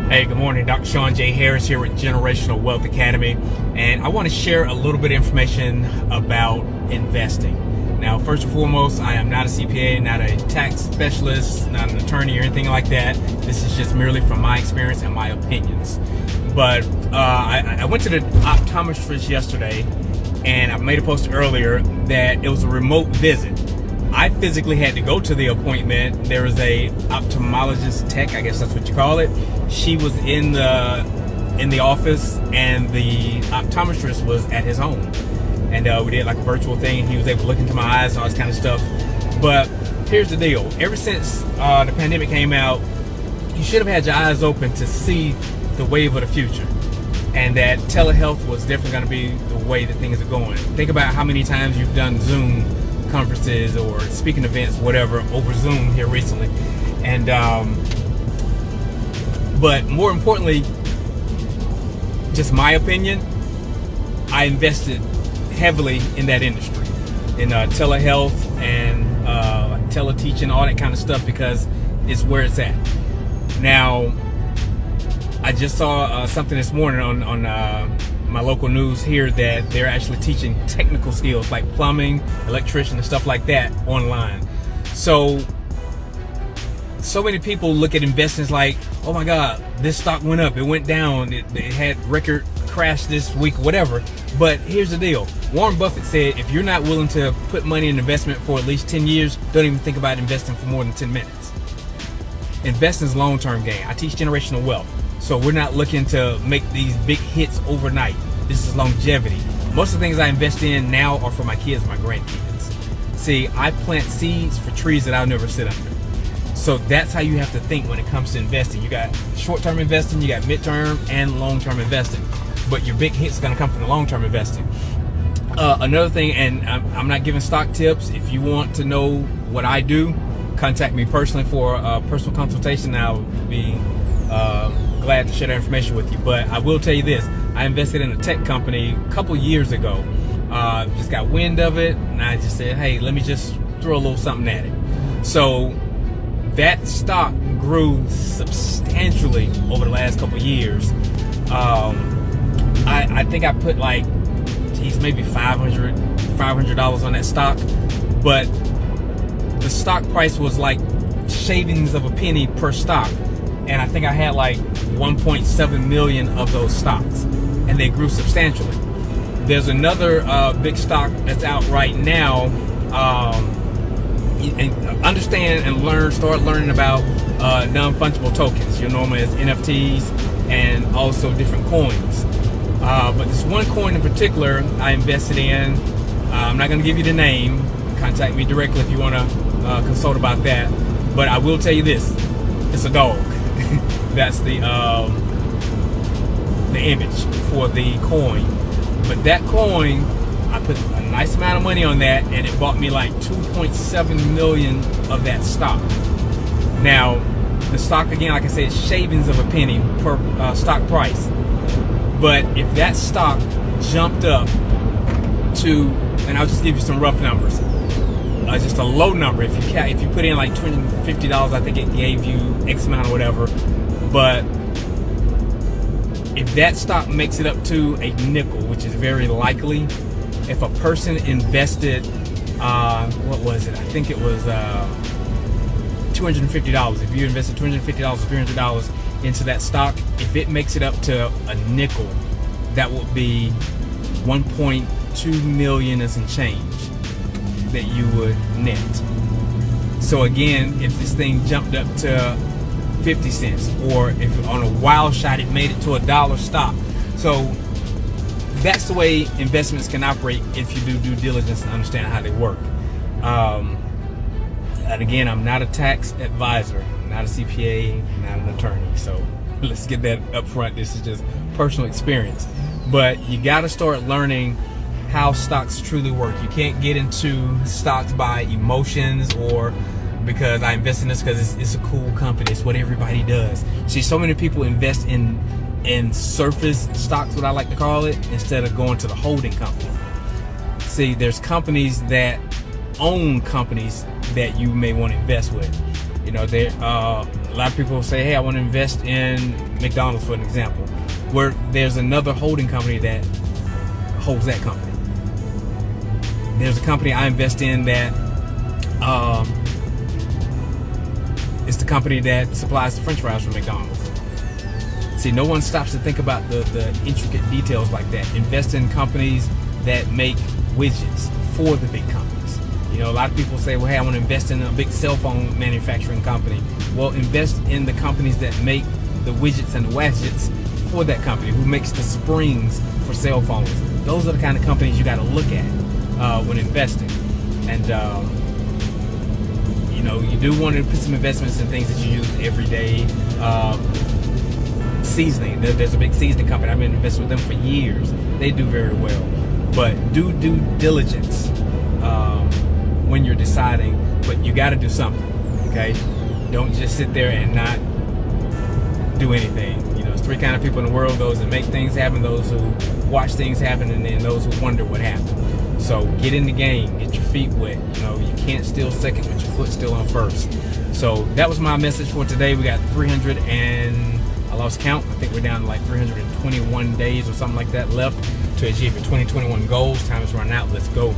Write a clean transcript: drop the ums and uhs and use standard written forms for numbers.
Hey, good morning. Dr. Sean J. Harris here with Generational Wealth Academy, and I want to share a little bit of information about investing. Now, first and foremost, I am not a CPA, not a tax specialist, not an attorney or anything like that. This is just merely from my experience and my opinions. But I went to the optometrist yesterday, and I made a post earlier that it was a remote visit. I physically had to go to the appointment. There was a ophthalmologist tech, I guess that's what you call it. She was in the office, and the optometrist was at his home. And we did like a virtual thing. He was able to look into my eyes and all this kind of stuff. But here's the deal. Ever since the pandemic came out, you should have had your eyes open to see the wave of the future. And that telehealth was definitely going to be the way that things are going. Think about how many times you've done Zoom conferences or speaking events, whatever, over Zoom here recently. And but more importantly, just my opinion, I invested heavily in that industry, in telehealth and teleteaching, all that kind of stuff, because it's where it's at. Now, I just saw something this morning on my local news here that they're actually teaching technical skills like plumbing, electrician, and stuff like that online. So many people look at investments like, oh my God, this stock went up, it went down, it had record crash this week, whatever. But here's the deal. Warren Buffett said, if you're not willing to put money in investment for at least 10 years, don't even think about investing for more than 10 minutes. Investing is long-term gain. I teach generational wealth. So we're not looking to make these big hits overnight. This is longevity. Most of the things I invest in now are for my kids, my grandkids. See, I plant seeds for trees that I'll never sit under. So that's how you have to think when it comes to investing. You got short-term investing, you got mid-term and long-term investing. But your big hits are going to come from the long-term investing. Another thing, and I'm not giving stock tips. If you want to know what I do, contact me personally for a personal consultation. I'll be glad to share that information with you. But I will tell you this. I invested in a tech company a couple years ago. Just got wind of it, and I just said, hey, let me just throw a little something at it. So that stock grew substantially over the last couple years. I think I put like, maybe $500 on that stock, but the stock price was like shavings of a penny per stock, and I think I had like 1.7 million of those stocks, and they grew substantially. There's another big stock that's out right now. Understand and start learning about non-fungible tokens. You know them as NFTs and also different coins. But this one coin in particular I invested in. I'm not going to give you the name. Contact me directly if you want to consult about that. But I will tell you this: it's a dog. That's the image for the coin. But that coin, I put a nice amount of money on that, and it bought me like 2.7 million of that stock. Now, the stock, again, like I said, is shavings of a penny per stock price. But if that stock jumped up to, and I'll just give you some rough numbers, just a low number. If you put in like $250, I think it gave you X amount or whatever. But if that stock makes it up to a nickel, which is very likely, if a person invested, what was it? I think it was $250. If you invested $250 or $300 into that stock, if it makes it up to a nickel, that would be 1.2 million and some change that you would net. So again, if this thing jumped up to 50 cents, or if on a wild shot it made it to $1 stock. So that's the way investments can operate if you do due diligence and understand how they work. And again, I'm not a tax advisor, not a CPA, not an attorney. So let's get that up front. This is just personal experience. But you got to start learning how stocks truly work. You can't get into stocks by emotions or because I invest in this because it's a cool company. It's what everybody does. See, so many people invest in surface stocks, what I like to call it, instead of going to the holding company. See, there's companies that own companies that you may want to invest with. You know, there a lot of people say, hey, I want to invest in McDonald's, for an example, where there's another holding company that holds that company. There's a company I invest in that is the company that supplies the French fries for McDonald's. See, no one stops to think about the intricate details like that. Invest in companies that make widgets for the big companies. You know, a lot of people say, well, hey, I want to invest in a big cell phone manufacturing company. Well, invest in the companies that make the widgets and the widgets for that company, who makes the springs for cell phones. Those are the kind of companies you got to look at when investing. And you know, you do want to put some investments in things that you use every day. Seasoning, there's a big seasoning company. I've been investing with them for years. They do very well. But do due diligence when you're deciding. But you got to do something, okay? Don't just sit there and not do anything. You know, there's three kind of people in the world: those that make things happen, those who watch things happen, and then those who wonder what happened. So get in the game, get your feet wet. You know, you can't steal second with your foot still on first. So that was my message for today. We got 300 and I lost count. I think we're down to like 321 days or something like that left to achieve your 2021 goals. Time is running out. Let's go.